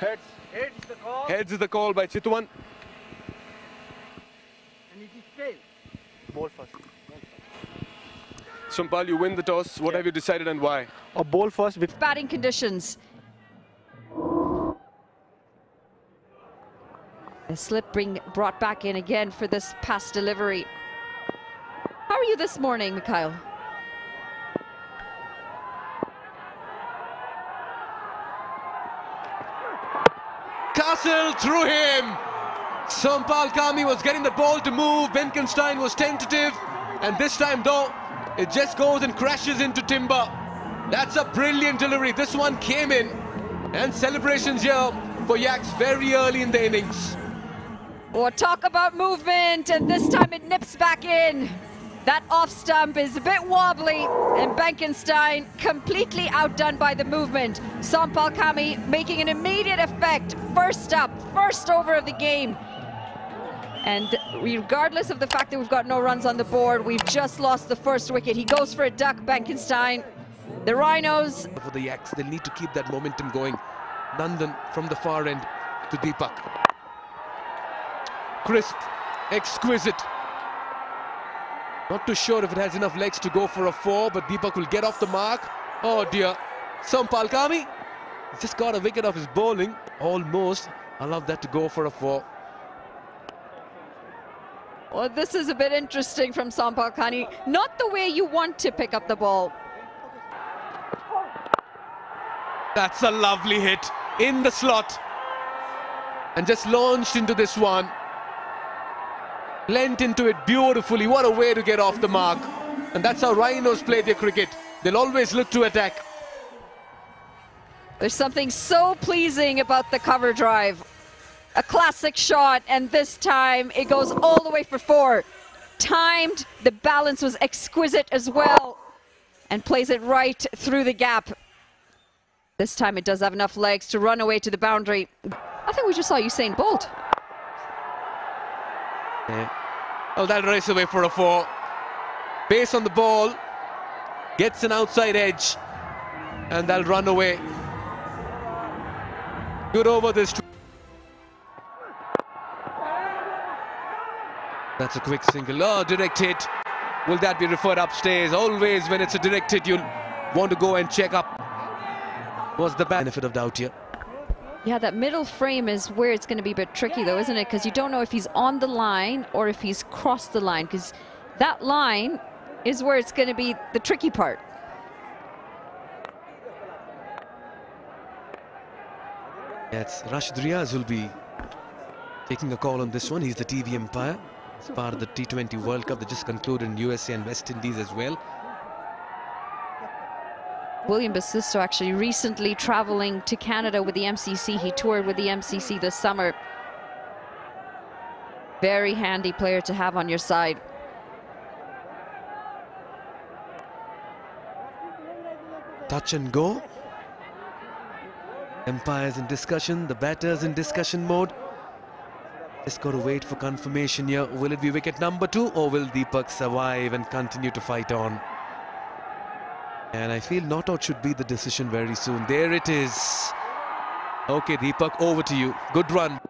Heads. Heads the call. Heads is the call by Chitwan. And it is tail. Ball first. Sompal, you win the toss. What have you decided and why? A ball first with Batting conditions. The slip brought back in again for this pass delivery. How are you this morning, Mikhail? Castle through him. Sompal Kami was getting the ball to move. Benkenstein was tentative. And this time though, it just goes and crashes into timber. That's a brilliant delivery. This one came in. And celebrations here for Yaks very early in the innings. Oh, talk about movement, and this time it nips back in. That off stump is a bit wobbly, and Benkenstein completely outdone by the movement. Sompal Kami making an immediate effect. First up, first over of the game. And regardless of the fact that we've got no runs on the board, we've just lost the first wicket. He goes for a duck, Benkenstein. The Rhinos. For the Yaks, they'll need to keep that momentum going. Nandan from the far end to Deepak. Crisp, exquisite. Not too sure if it has enough legs to go for a 4, but Deepak will get off the mark. Oh dear. Sompal Kami just got a wicket off his bowling. Almost. Allowed that to go for a 4. Well, this is a bit interesting from Sompal Kami. Not the way you want to pick up the ball. That's a lovely hit in the slot. And just launched into this one. Lent into it beautifully. What a way to get off the mark. And that's how Rhinos play their cricket. They'll always look to attack. There's something so pleasing about the cover drive. A classic shot, and this time it goes all the way for 4. Timed, the balance was exquisite as well, and plays it right through the gap. This time it does have enough legs to run away to the boundary. I think we just saw Usain Bolt. Yeah. Oh, that'll race away for a 4. Base on the ball. Gets an outside edge. And that'll run away. Good over this. That's a quick single. Oh, direct hit. Will that be referred upstairs? Always when it's a direct hit, you'll want to go and check up. What's the benefit of doubt here? Yeah, that middle frame is where it's going to be a bit tricky though, isn't it? Because you don't know if he's on the line or if he's crossed the line, because that line is where it's going to be the tricky part. It's Rashid Riaz who'll be taking a call on this one. He's the TV umpire. It's part of the T20 World Cup that just concluded in USA and West Indies as well. William Basisto actually recently traveling to Canada with the MCC. He toured with the MCC this summer. Very handy player to have on your side. Touch and go. Umpires in discussion, the batters in discussion mode. Just got to wait for confirmation here. Will it be wicket number 2 or will Deepak survive and continue to fight on? And I feel not out should be the decision very soon. There it is. Okay, Deepak, over to you. Good run.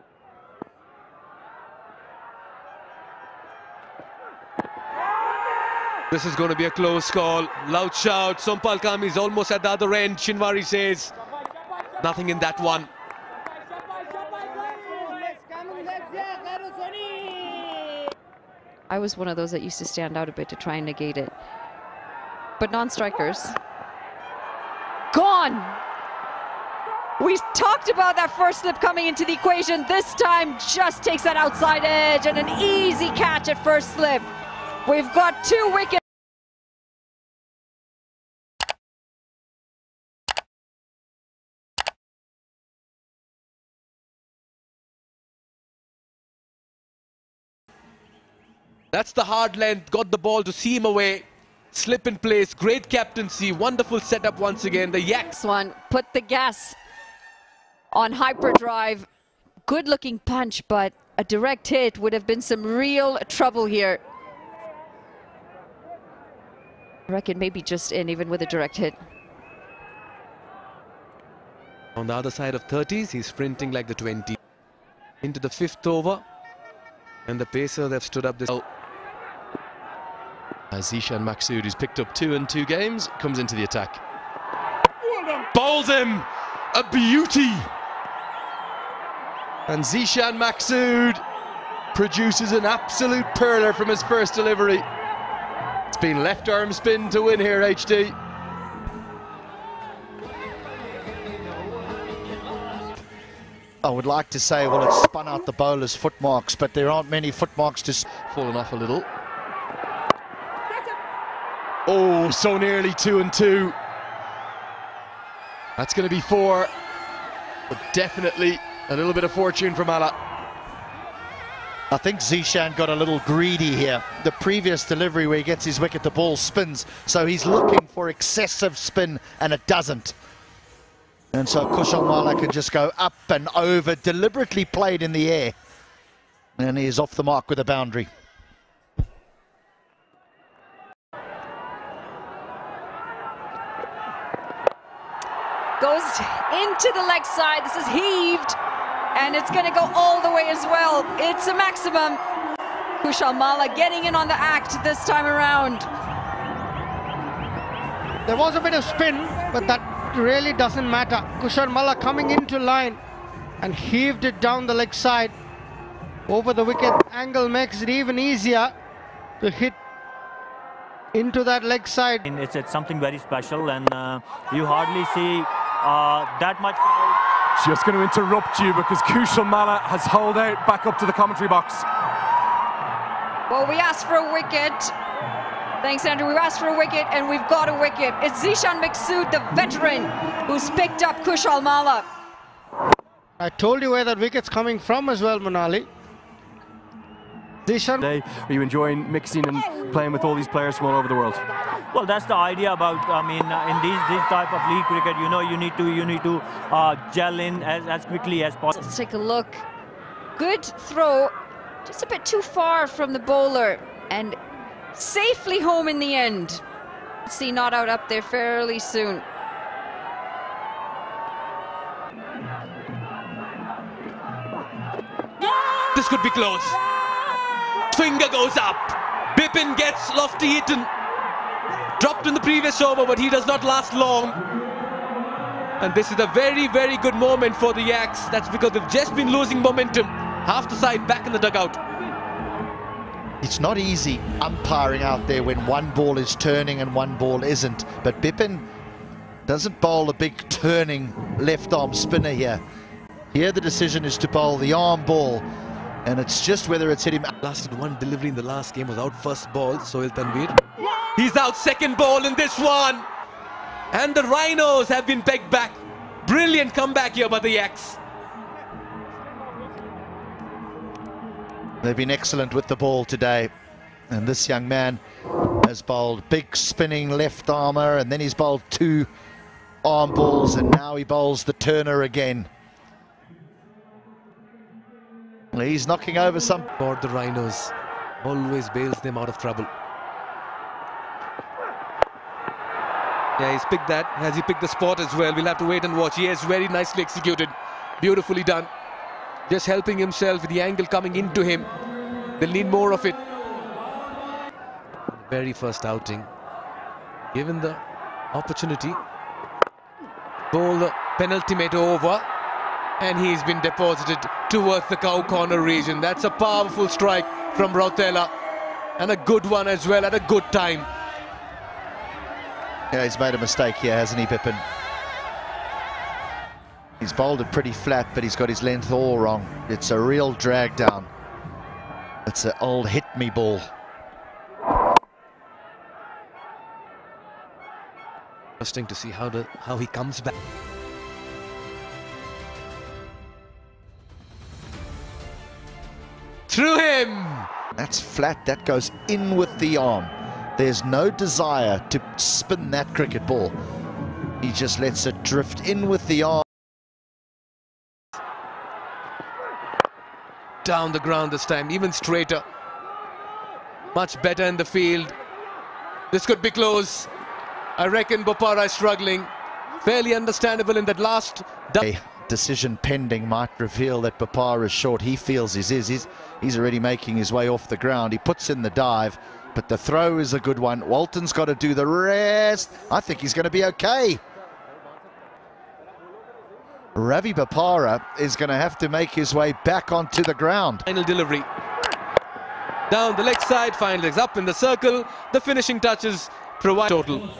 This is going to be a close call. Loud shout. Sompal Kami is almost at the other end. Shinwari says nothing in that one. I was one of those that used to stand out a bit to try and negate it. But non-strikers. Gone! We talked about that first slip coming into the equation. This time just takes that outside edge and an easy catch at first slip. We've got 2 wickets. That's the hard length, got the ball to seam away, slip in place, great captaincy, wonderful setup once again. The Yaks one put the gas on hyperdrive. Good looking punch, but a direct hit would have been some real trouble here. I reckon maybe just in, even with a direct hit. On the other side of 30s, he's sprinting like the 20. Into the 5th over. And the Pacers have stood up this. As Zishan Maksud, who's picked up 2 in 2 games, comes into the attack. Bowls him! A beauty! And Zishan Maksud produces an absolute perler from his first delivery. It's been left arm spin to win here, HD. I would like to say, well, it's spun out the bowler's footmarks, but there aren't many footmarks to... Fallen off a little. Oh, so nearly 2 and 2. That's going to be 4, but definitely a little bit of fortune for Mala. I think Zishan got a little greedy here. The previous delivery where he gets his wicket, the ball spins, so he's looking for excessive spin, and it doesn't. And so Kushal Mala can just go up and over, deliberately played in the air. And he is off the mark with a boundary. Goes into the leg side. This is heaved. And it's going to go all the way as well. It's a maximum. Kushal Mala getting in on the act this time around. There was a bit of spin, but that really doesn't matter. Kushal Mala coming into line and heaved it down the leg side. Over the wicket angle makes it even easier to hit into that leg side. It's something very special, and you hardly see that much. Just going to interrupt you because Kushal Mala has hauled out back up to the commentary box. Well, we asked for a wicket. Thanks, Andrew. We've asked for a wicket, and we've got a wicket. It's Zishan Maksud, the veteran, who's picked up Kushal Mala. I told you where that wicket's coming from as well, Manali. Zishan. Are you enjoying mixing and playing with all these players from all over the world? Well, that's the idea about, I mean, in this type of league cricket, you know, you need to gel in as quickly as possible. Let's take a look. Good throw, just a bit too far from the bowler, and safely home in the end. See not out up there fairly soon. This could be close. Finger goes up. Bipin gets Lofty Eaton. Dropped in the previous over, but he does not last long. And this is a very, very good moment for the Yaks. That's because they've just been losing momentum. Half the side back in the dugout. It's not easy umpiring out there when one ball is turning and one ball isn't. But Bipin doesn't bowl a big turning left arm spinner here. Here the decision is to bowl the arm ball. And it's just whether it's hit him. Lasted one delivery in the last game, was out first ball, Sohail Tanveer. He's out second ball in this one. And the Rhinos have been pegged back. Brilliant comeback here by the Yaks. They've been excellent with the ball today. And this young man has bowled big spinning left armour, and then he's bowled 2 arm balls, and now he bowls the turner again. He's knocking over some. For the Rhinos, always bails them out of trouble. Yeah, he's picked that. Has he picked the spot as well? We'll have to wait and watch. Yes, very nicely executed. Beautifully done. Just helping himself with the angle coming into him. They'll need more of it. Very first outing. Given the opportunity, bowl the penultimate over. And he's been deposited towards the cow corner region. That's a powerful strike from Rautela. And a good one as well at a good time. Yeah, he's made a mistake here, hasn't he, Bipin? He's bowled it pretty flat, but he's got his length all wrong. It's a real drag down. It's an old hit-me ball. Interesting to see how he comes back. Through him! That's flat, that goes in with the arm. There's no desire to spin that cricket ball. He just lets it drift in with the arm. Down the ground this time, even straighter. Much better in the field. This could be close. I reckon Bopara is struggling. fairly understandable in that last. A decision pending might reveal that Bopara is short. He feels he's already making his way off the ground. He puts in the dive, but the throw is a good one. Walton's got to do the rest. I think he's going to be okay. Ravi Bopara is going to have to make his way back onto the ground. Final delivery. Down the leg side, final legs up in the circle. The finishing touches provide total.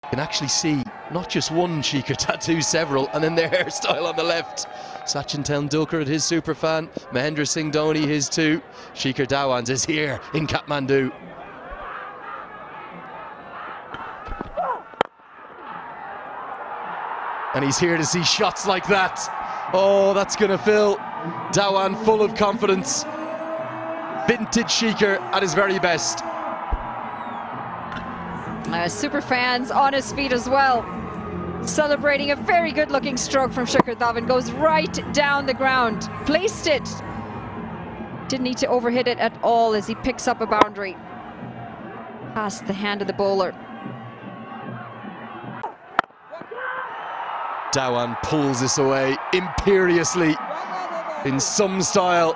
You can actually see not just one Shikhar tattoo, several, and then their hairstyle on the left. Sachin Tendulkar at his superfan, Mahendra Singh Dhoni his too. Shikhar Dhawan's is here in Kathmandu. And he's here to see shots like that. Oh, that's going to fill Dhawan full of confidence. Vintage Shikhar at his very best. Super fans on his feet as well, celebrating a very good looking stroke from Shikhar Dhawan. Goes right down the ground, placed it, didn't need to overhit it at all as he picks up a boundary past the hand of the bowler. Dhawan pulls this away imperiously in some style.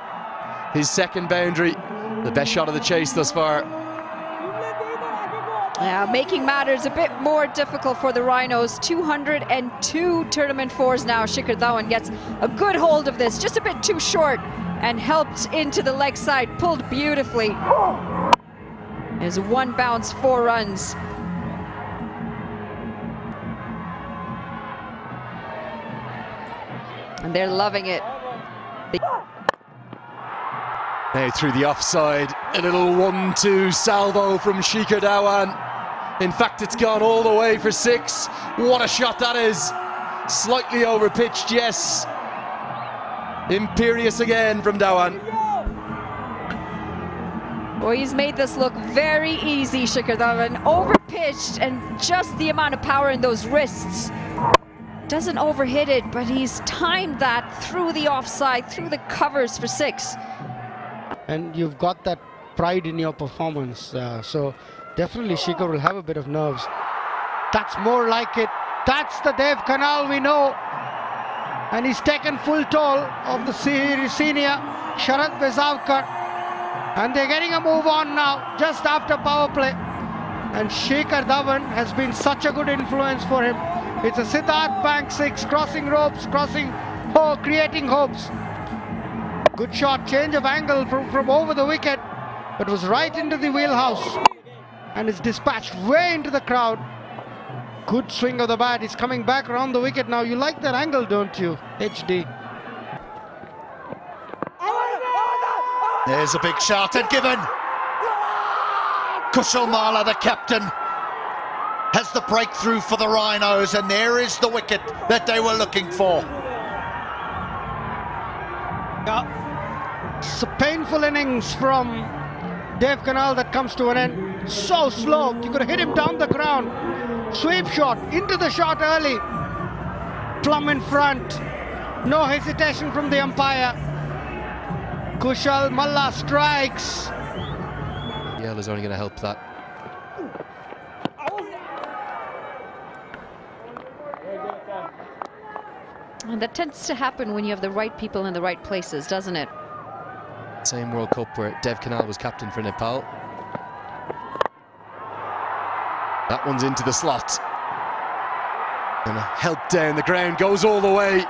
His second boundary, the best shot of the chase thus far. Making matters a bit more difficult for the Rhinos. 202 tournament fours now. Shikhar Dhawan gets a good hold of this, just a bit too short, and helped into the leg side, pulled beautifully. There's one bounce, 4 runs. And they're loving it. Now through the offside, a little 1-2 salvo from Shikhar Dhawan. In fact, it's gone all the way for 6. What a shot that is. Slightly overpitched, yes. Imperious again from Dhawan. Well, he's made this look very easy, Shikhar Dhawan. Overpitched, and just the amount of power in those wrists. Doesn't overhit it, but he's timed that through the offside, through the covers for 6. And you've got that pride in your performance, so definitely Shikhar will have a bit of nerves. That's more like it. That's the Dev Kanal we know, and he's taken full toll of the senior Sharat Vesavkar, and they're getting a move on now just after power play. And Shikhar Dhawan has been such a good influence for him. It's a Siddharth Bank 6, crossing ropes, creating hopes. Good shot, change of angle from over the wicket, but was right into the wheelhouse, and it's dispatched way into the crowd. Good swing of the bat. He's coming back around the wicket now. You like that angle, don't you, HD? There's a big shot and given. Kushal Malla, the captain, has the breakthrough for the Rhinos, and there is the wicket that they were looking for. It's a painful innings from Dev Kanal that comes to an end. So slow. You could have hit him down the ground. Sweep shot, into the shot early. Plumb in front. No hesitation from the umpire. Kushal Malla strikes. Yell is only going to help that. And that tends to happen when you have the right people in the right places, doesn't it? Same World Cup where Dev Kanal was captain for Nepal. That one's into the slot. And a help down the ground, goes all the way.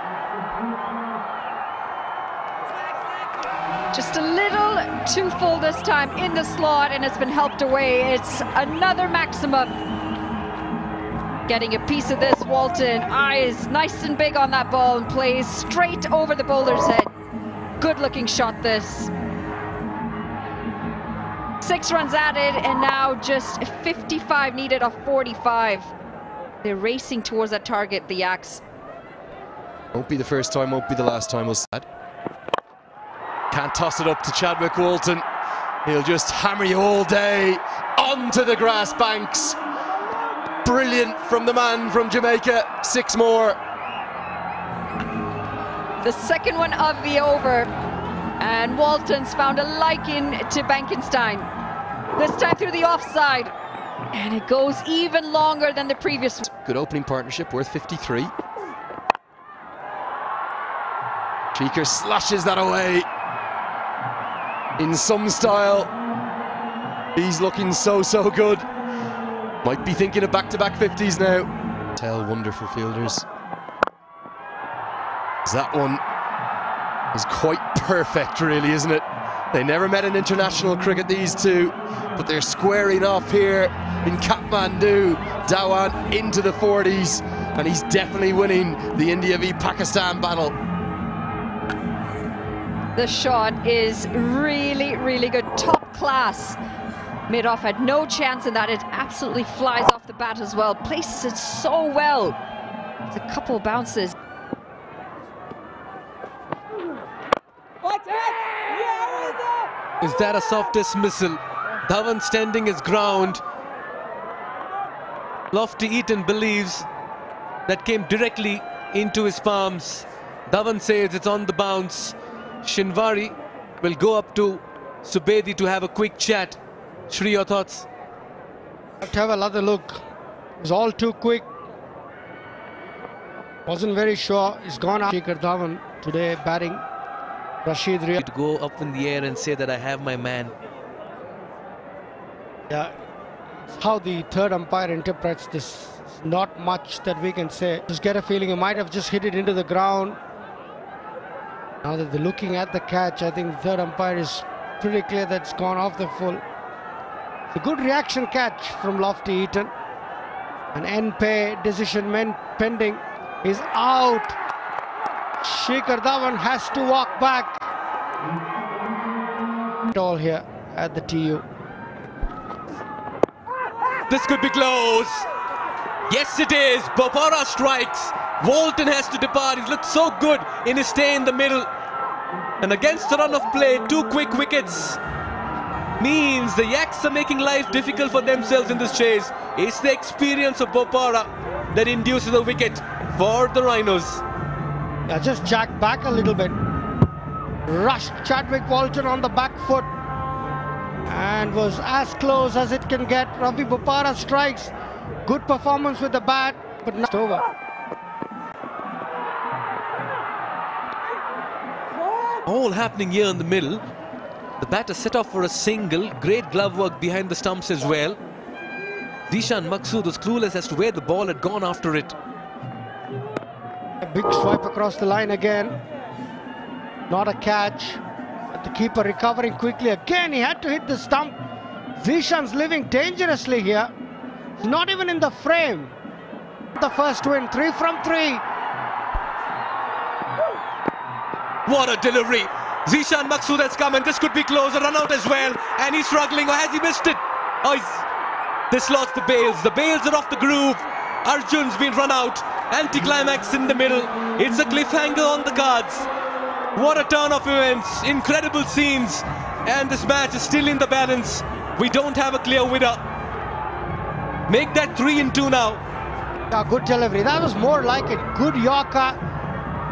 Just a little too full this time in the slot, and it's been helped away. It's another maximum. Getting a piece of this, Walton. Eyes nice and big on that ball and plays straight over the bowler's head. Good looking shot this. 6 runs added, and now just 55 needed off 45. They're racing towards that target, the Yaks. Won't be the first time, won't be the last time, we'll sad. Can't toss it up to Chadwick Walton. He'll just hammer you all day onto the grass banks. Brilliant from the man from Jamaica. 6 more. The second one of the over. And Walton's found a liking to Benkenstein. This time through the offside. And it goes even longer than the previous. Good opening partnership, worth 53. Sheeker slashes that away in some style. He's looking so good. Might be thinking of back-to-back 50s now. Tell wonderful fielders. That one is quite perfect, really, isn't it? They never met in international cricket, these two, but they're squaring off here in Kathmandu. Dhawan into the 40s, and he's definitely winning the India v Pakistan battle. The shot is really good, top class. Madoff had no chance in that. It absolutely flies off the bat as well. Places it so well. It's a couple of bounces. Is that a soft dismissal? Dhawan standing his ground. Lofty Eaton believes that came directly into his palms. Dhawan says it's on the bounce. Shinwari will go up to Subedi to have a quick chat. Shri, your thoughts? Have to have another look. It was all too quick. Wasn't very sure. He's gone out. Shikhar Dhawan today batting. Rashid Riyad. To go up in the air and say that I have my man. Yeah, it's how the third umpire interprets this. Not much that we can say. Just get a feeling he might have just hit it into the ground. Now that they're looking at the catch, I think the third umpire is pretty clear that it's gone off the full. It's a good reaction catch from Lofty Eaton. An NPA decision pending. Is out. Shikhar Dhawan has to walk back. All here at the TU. This could be close. Yes, it is. Bopara strikes. Walton has to depart. He's looked so good in his stay in the middle. And against the run of play, 2 quick wickets means the Yaks are making life difficult for themselves in this chase. It's the experience of Bopara that induces a wicket for the Rhinos. Yeah, just jacked back a little bit. Rushed Chadwick Walton on the back foot and was as close as it can get. Ravi Bopara strikes. Good performance with the bat, but not over. All happening here in the middle. The batter set off for a single. Great glove work behind the stumps as well. Zishan Maqsood was clueless as to where the ball had gone after it. A big swipe across the line again. Not a catch. But the keeper recovering quickly. Again, he had to hit the stump. Zishan's living dangerously here. He's not even in the frame. The first win, 3 from 3. What a delivery. Zishan Maqsood has come and this could be close. A run out as well. And he's struggling, or has he missed it? Oh, this lost the bails. The bails are off the groove. Arjun's been run out. Anticlimax in the middle. It's a cliffhanger on the cards. What a turn of events. Incredible scenes. And this match is still in the balance. We don't have a clear winner. Make that 3-2 now. Yeah, good delivery. That was more like it. Good Yorker.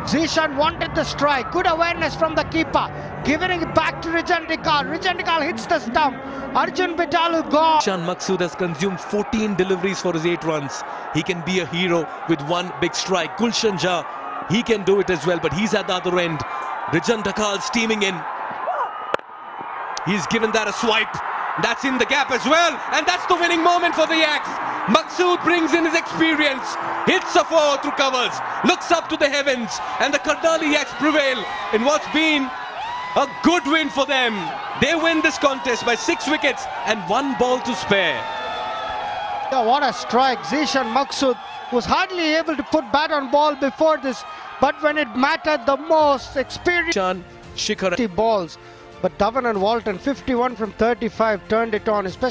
Zishan wanted the strike. Good awareness from the keeper. Giving it back to Rijandikal. Rijandikal hits the stump. Arjun Bitalu gone. Zishan Maqsood has consumed 14 deliveries for his 8 runs. He can be a hero with 1 big strike. Gulshan Jha, he can do it as well, but he's at the other end. Rijandikal steaming in. He's given that a swipe. That's in the gap as well, and that's the winning moment for the Yaks. Maqsood brings in his experience, hits a 4 through covers, looks up to the heavens, and the Karnali Yaks prevail in what's been a good win for them. They win this contest by 6 wickets and 1 ball to spare. Yeah, what a strike. Zishan Maqsood was hardly able to put bat on ball before this, but when it mattered the most, experienced Shikhar balls. But Dhawan and Walton, 51 from 35, turned it on, especially